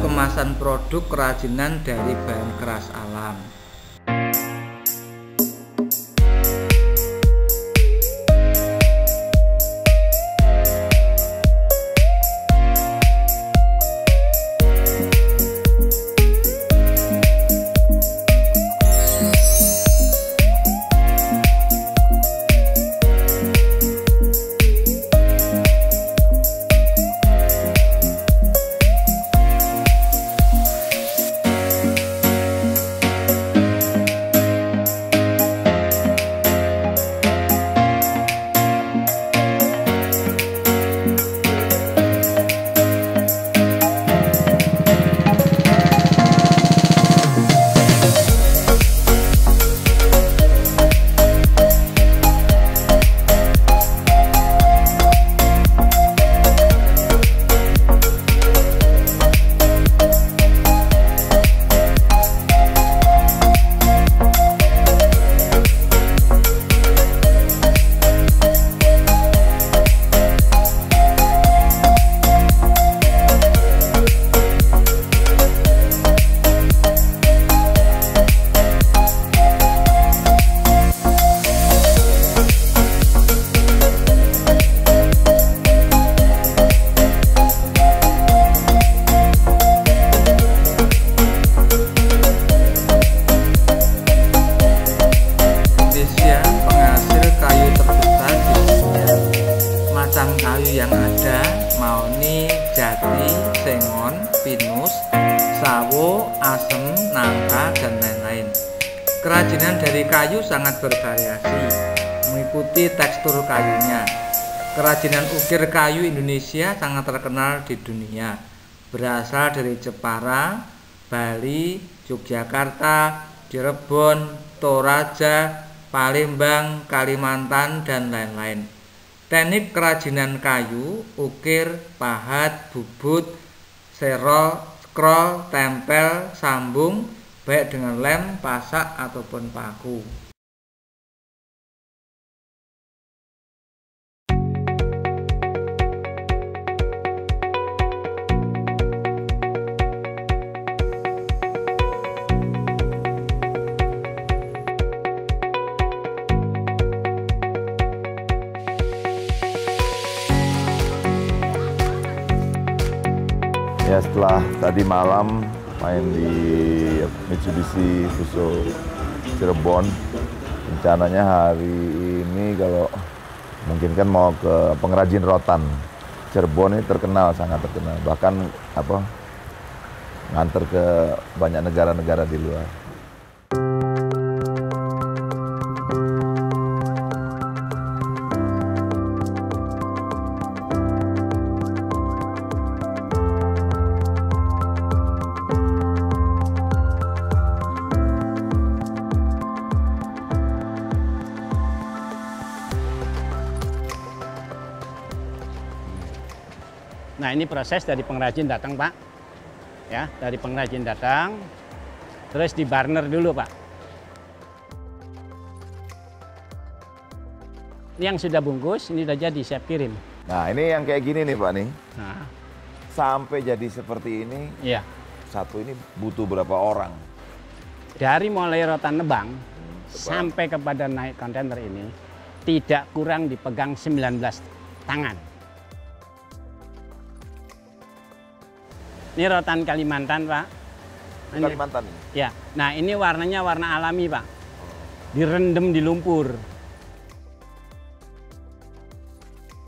Kemasan produk kerajinan dari bahan keras alam. Kayu yang ada mauni, jati, sengon, pinus, sawo, asem, nangka, dan lain-lain. Kerajinan dari kayu sangat bervariasi mengikuti tekstur kayunya. Kerajinan ukir kayu Indonesia sangat terkenal di dunia, berasal dari Jepara, Bali, Yogyakarta, Cirebon, Toraja, Palembang, Kalimantan, dan lain-lain. Teknik kerajinan kayu, ukir, pahat, bubut, serol, scroll, tempel, sambung, baik dengan lem, pasak, ataupun paku. Ya, setelah tadi malam main di Mitsubishi Fuso Cirebon, rencananya hari ini kalau mungkin kan mau ke pengrajin rotan. Cirebon ini terkenal, sangat terkenal, bahkan nganter ke banyak negara-negara di luar. Nah, ini proses dari pengrajin datang, Pak. Ya, dari pengrajin datang, terus di burner dulu, Pak. Ini yang sudah bungkus, ini udah jadi, siap kirim. Nah, ini yang kayak gini nih, Pak nih. Nah, sampai jadi seperti ini, iya. satu ini butuh berapa orang? Dari mulai rotan nebang sampai kepada naik kontainer ini tidak kurang dipegang 19 tangan. Ini rotan Kalimantan, Pak. Kalimantan. Ya, nah ini warnanya warna alami, Pak. Direndam di lumpur.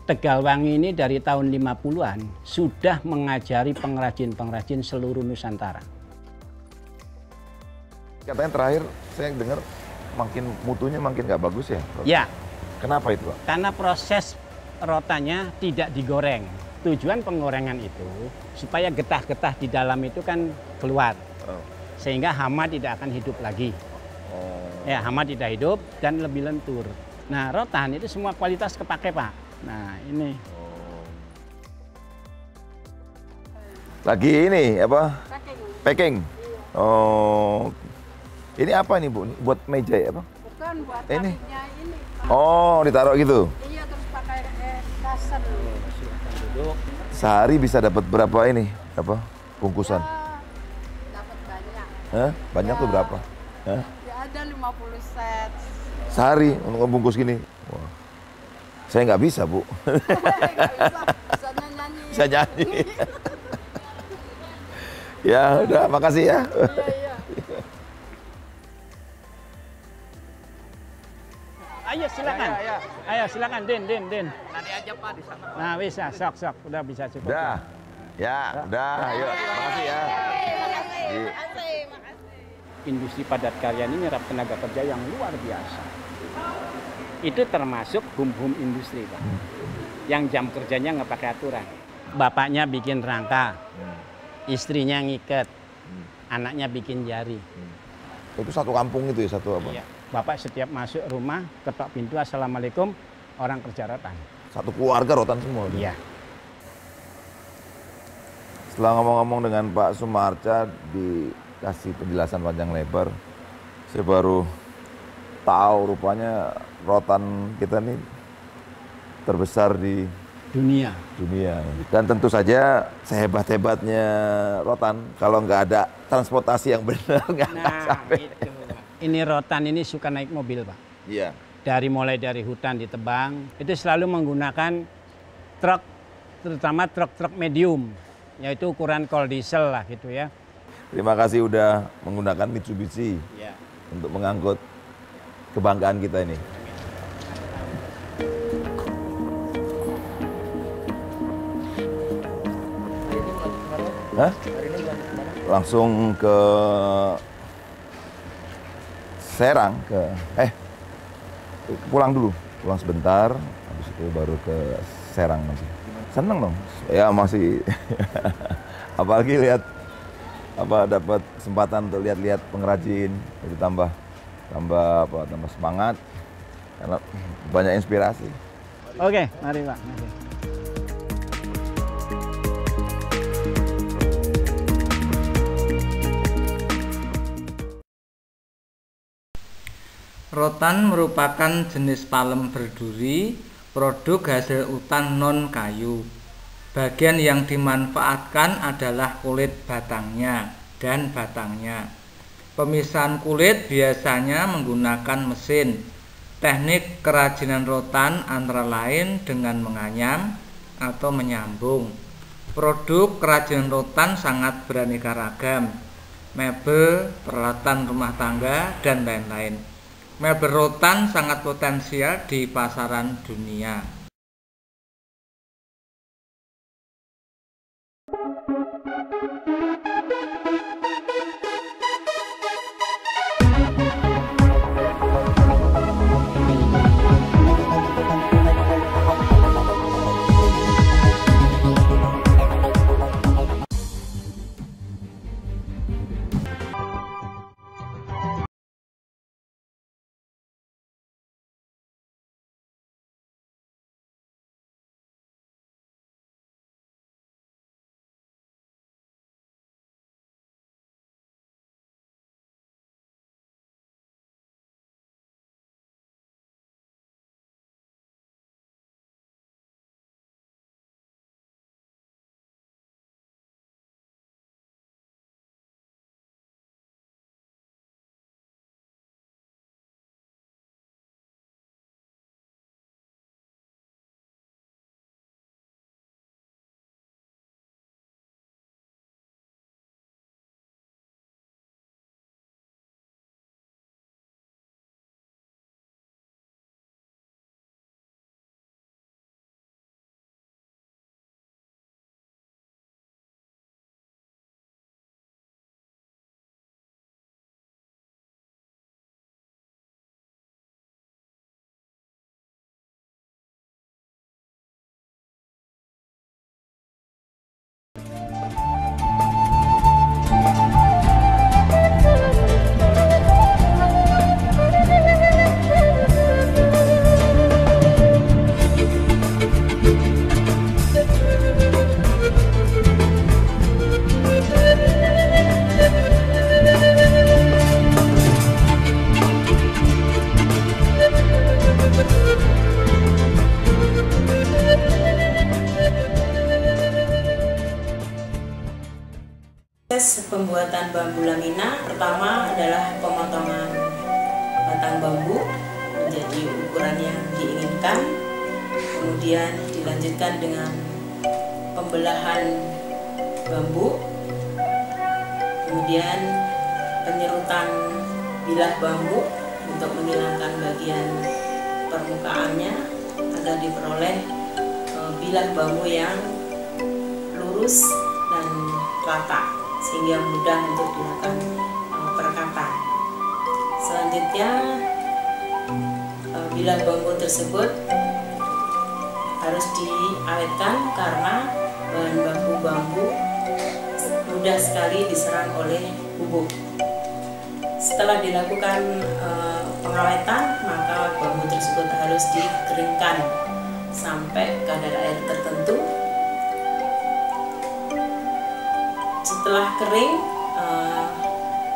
Tegalwangi ini dari tahun 50-an sudah mengajari pengrajin-pengrajin seluruh Nusantara. Katanya terakhir saya dengar makin mutunya makin nggak bagus ya? Ya. Kenapa itu, Pak? Karena proses rotannya tidak digoreng. Tujuan penggorengan itu supaya getah-getah di dalam itu kan keluar. Sehingga hama tidak akan hidup lagi. Ya, hama tidak hidup dan lebih lentur. Nah, rotan itu semua kualitas kepake, Pak. Nah, ini. Lagi ini apa? Packing. Oh. Ini apa nih, Bu? Buat meja ya, Bang? Bukan buat Ini. ini. Oh, ditaruh gitu. Iya, terus pakai kasen. Sehari bisa dapat berapa ini? Apa? Bungkusan? Dapat banyak. Hah? Banyak tuh berapa? Hah? Ya ada 50 set. Sehari untuk ngebungkus gini. Wah. Saya nggak bisa, Bu. Bisa nyanyi. Bisa nyanyi. Ya, udah, makasih ya. Iya. Ayo silakan. Ayo silakan, Din. Nanti aja Pak di sana. Nah, bisa, sok. Udah bisa cukup. Udah. Ya, udah. Ayo, makasih ya. Industri padat karya ini nyerap tenaga kerja yang luar biasa. Itu termasuk hum industri, Pak. Yang jam kerjanya nggak pakai aturan. Bapaknya bikin rangka, istrinya ngiket, anaknya bikin jari. Itu satu kampung itu ya, satu apa? Iya. Bapak setiap masuk rumah, ketok pintu, assalamualaikum, orang kerja rotan. Satu keluarga rotan semua. Iya. Setelah ngomong-ngomong dengan Pak Sumarca, dikasih penjelasan panjang lebar, saya baru tahu rupanya rotan kita nih terbesar di Dunia. Dan tentu saja sehebat-hebatnya rotan, kalau nggak ada transportasi yang benar nggak sampai. Ini rotan ini suka naik mobil, Pak. Iya. Mulai dari hutan ditebang, itu selalu menggunakan truk, terutama truk-truk medium, yaitu ukuran kol diesel lah gitu ya. Terima kasih udah menggunakan Mitsubishi untuk mengangkut kebanggaan kita ini. Hah? Langsung ke Serang, pulang dulu, pulang sebentar, habis itu baru ke Serang nanti. Seneng dong, ya masih, apalagi lihat dapat kesempatan untuk lihat-lihat pengrajin, itu tambah semangat, karena banyak inspirasi. Oke, mari Pak. Mari. Rotan merupakan jenis palem berduri, produk hasil hutan non-kayu. Bagian yang dimanfaatkan adalah kulit batangnya dan batangnya. Pemisahan kulit biasanya menggunakan mesin. Teknik kerajinan rotan antara lain dengan menganyam atau menyambung. Produk kerajinan rotan sangat beraneka ragam. Mebel, peralatan rumah tangga, dan lain-lain. Mebel rotan sangat potensial di pasaran dunia. pembuatan bambu lamina, pertama adalah pemotongan batang bambu menjadi ukuran yang diinginkan, kemudian dilanjutkan dengan pembelahan bambu, kemudian penyerutan bilah bambu untuk menghilangkan bagian permukaannya agar diperoleh bilah bambu yang lurus dan rata sehingga mudah untuk dilakukan perekatan. Selanjutnya bilah bambu tersebut harus diawetkan karena bahan baku bambu mudah sekali diserang oleh bubuk. Setelah dilakukan pengawetan, maka bambu tersebut harus dikeringkan sampai kadar air tertentu. Setelah kering,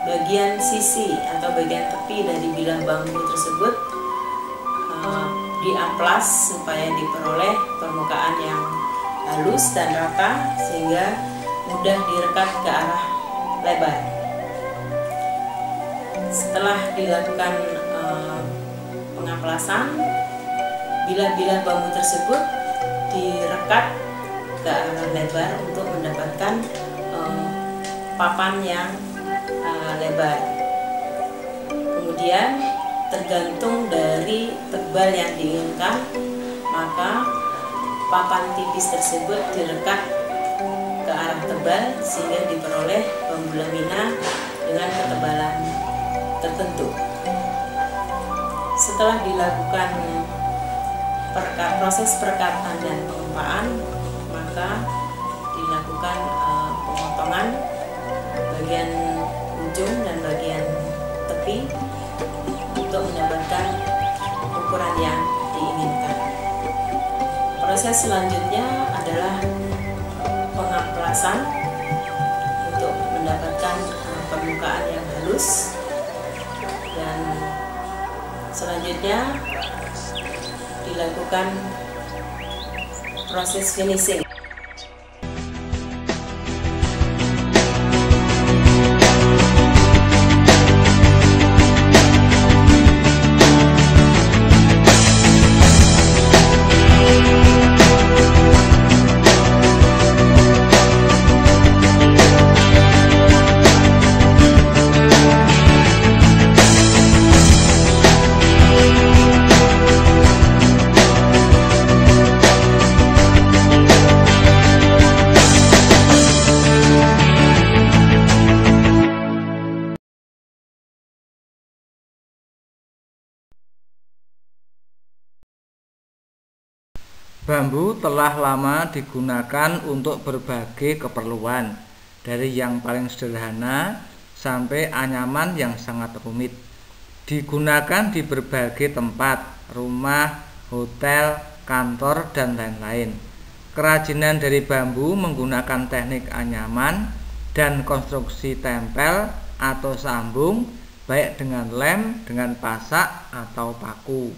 bagian sisi atau bagian tepi dari bilah bambu tersebut diamplas supaya diperoleh permukaan yang halus dan rata sehingga mudah direkat ke arah lebar. Setelah dilakukan pengamplasan, bilah-bilah bambu tersebut direkat ke arah lebar untuk mendapatkan papan yang lebar. Kemudian tergantung dari tebal yang diinginkan, maka papan tipis tersebut direkat ke arah tebal sehingga diperoleh bambu lamina dengan ketebalan tertentu. Setelah dilakukan proses perekatan dan pengumpaan, maka dilakukan pemotongan bagian ujung dan bagian tepi untuk mendapatkan ukuran yang diinginkan. Proses selanjutnya adalah pengamplasan untuk mendapatkan permukaan yang halus, dan selanjutnya dilakukan proses finishing. Bambu telah lama digunakan untuk berbagai keperluan, dari yang paling sederhana sampai anyaman yang sangat rumit. Digunakan di berbagai tempat, rumah, hotel, kantor, dan lain-lain. Kerajinan dari bambu menggunakan teknik anyaman dan konstruksi tempel atau sambung, baik dengan lem, dengan pasak, atau paku.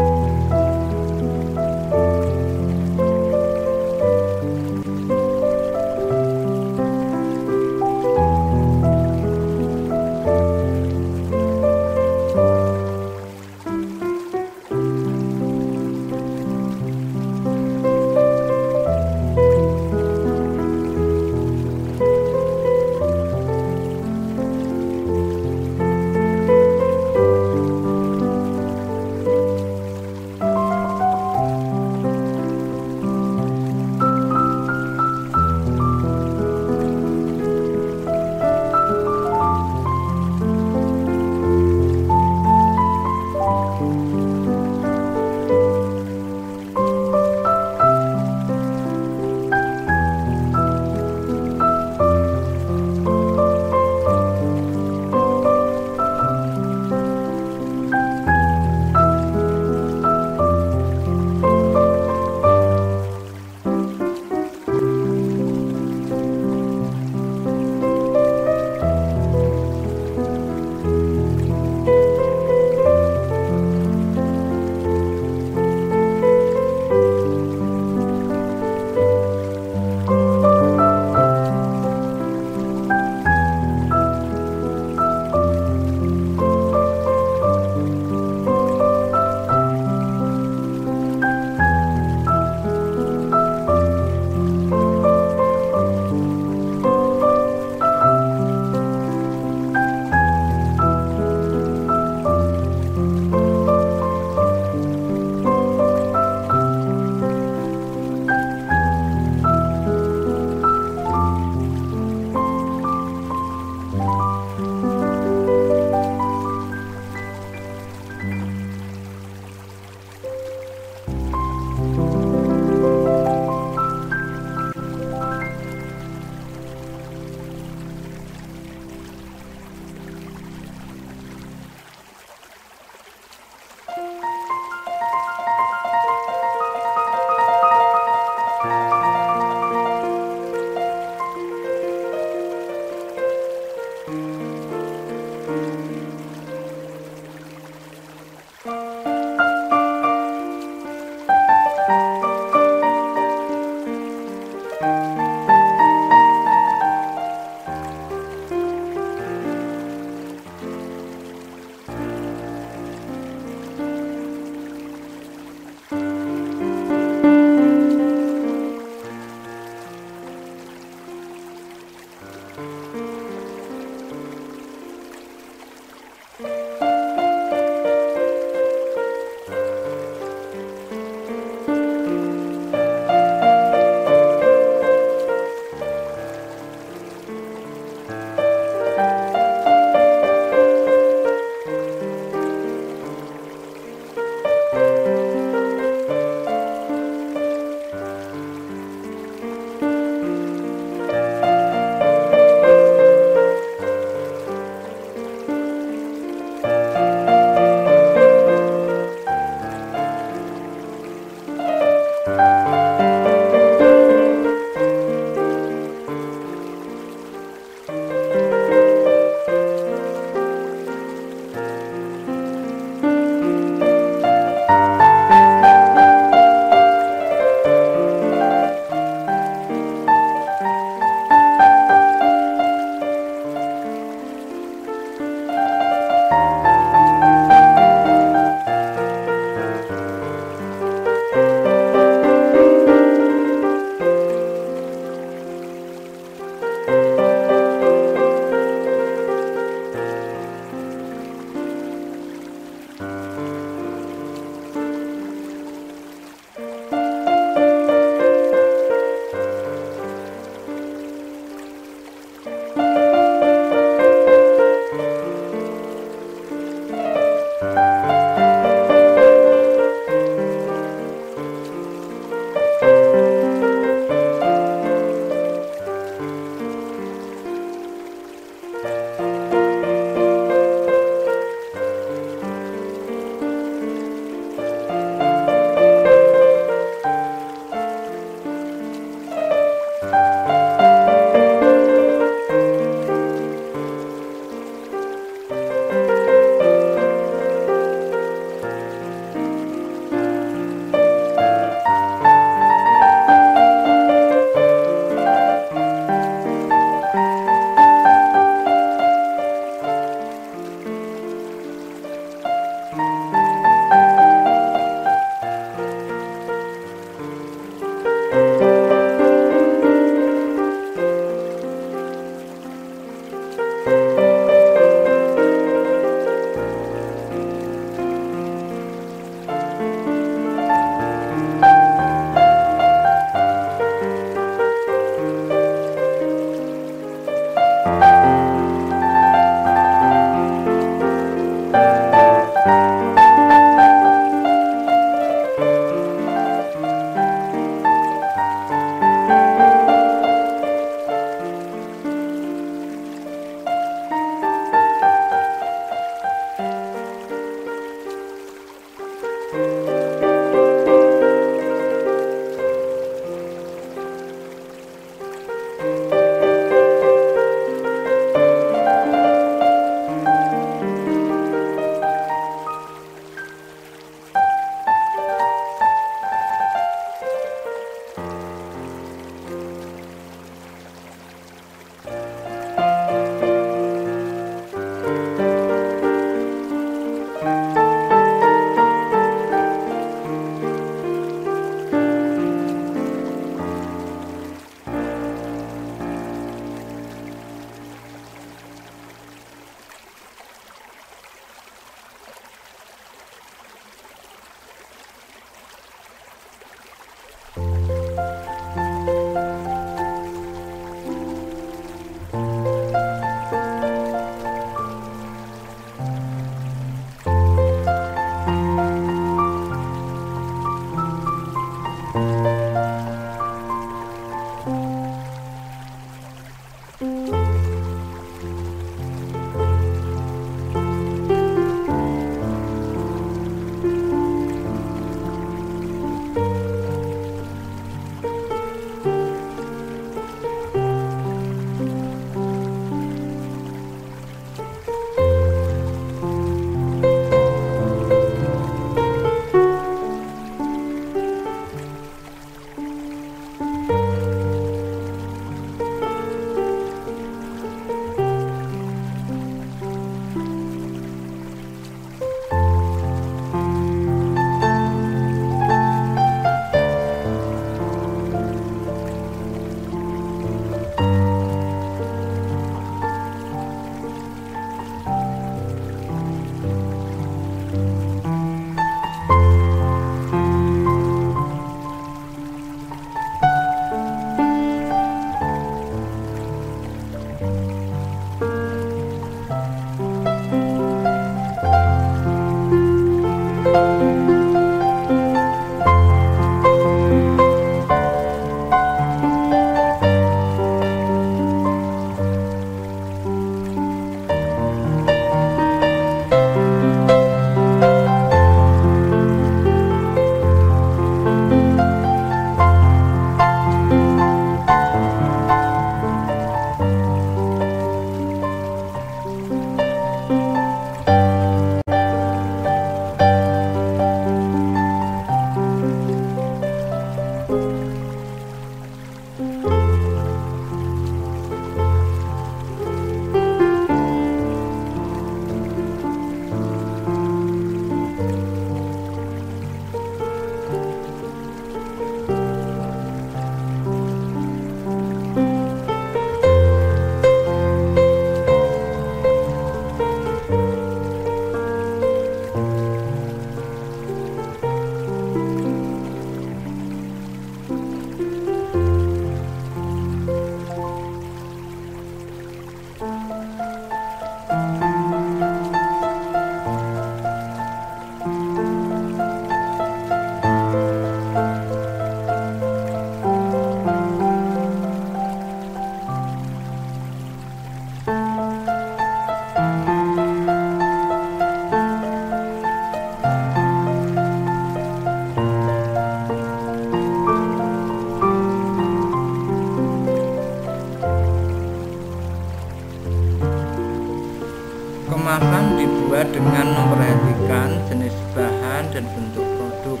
bentuk produk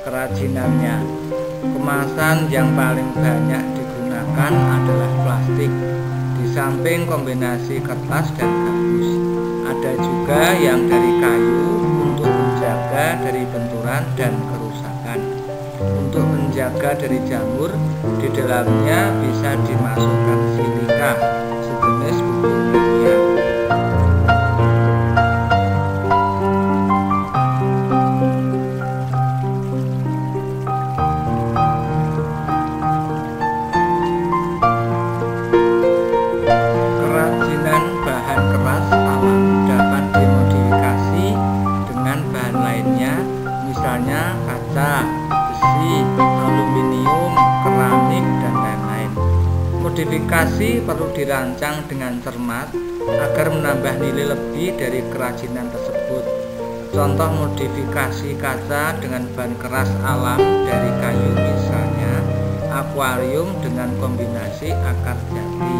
kerajinannya. Kemasan yang paling banyak digunakan adalah plastik, di samping kombinasi kertas dan gabus. Ada juga yang dari kayu untuk menjaga dari benturan dan kerusakan. Untuk menjaga dari jamur, di dalamnya bisa dimasukkan silika, sejenis pupuk kimia. Kerajinan bahan keras alam dapat dimodifikasi dengan bahan lainnya, misalnya kaca, besi, aluminium, keramik, dan lain-lain. Modifikasi perlu dirancang dengan cermat agar menambah nilai lebih dari kerajinan tersebut. Contoh modifikasi kaca dengan bahan keras alam dari kayu, misalnya akuarium dengan kombinasi akar jati.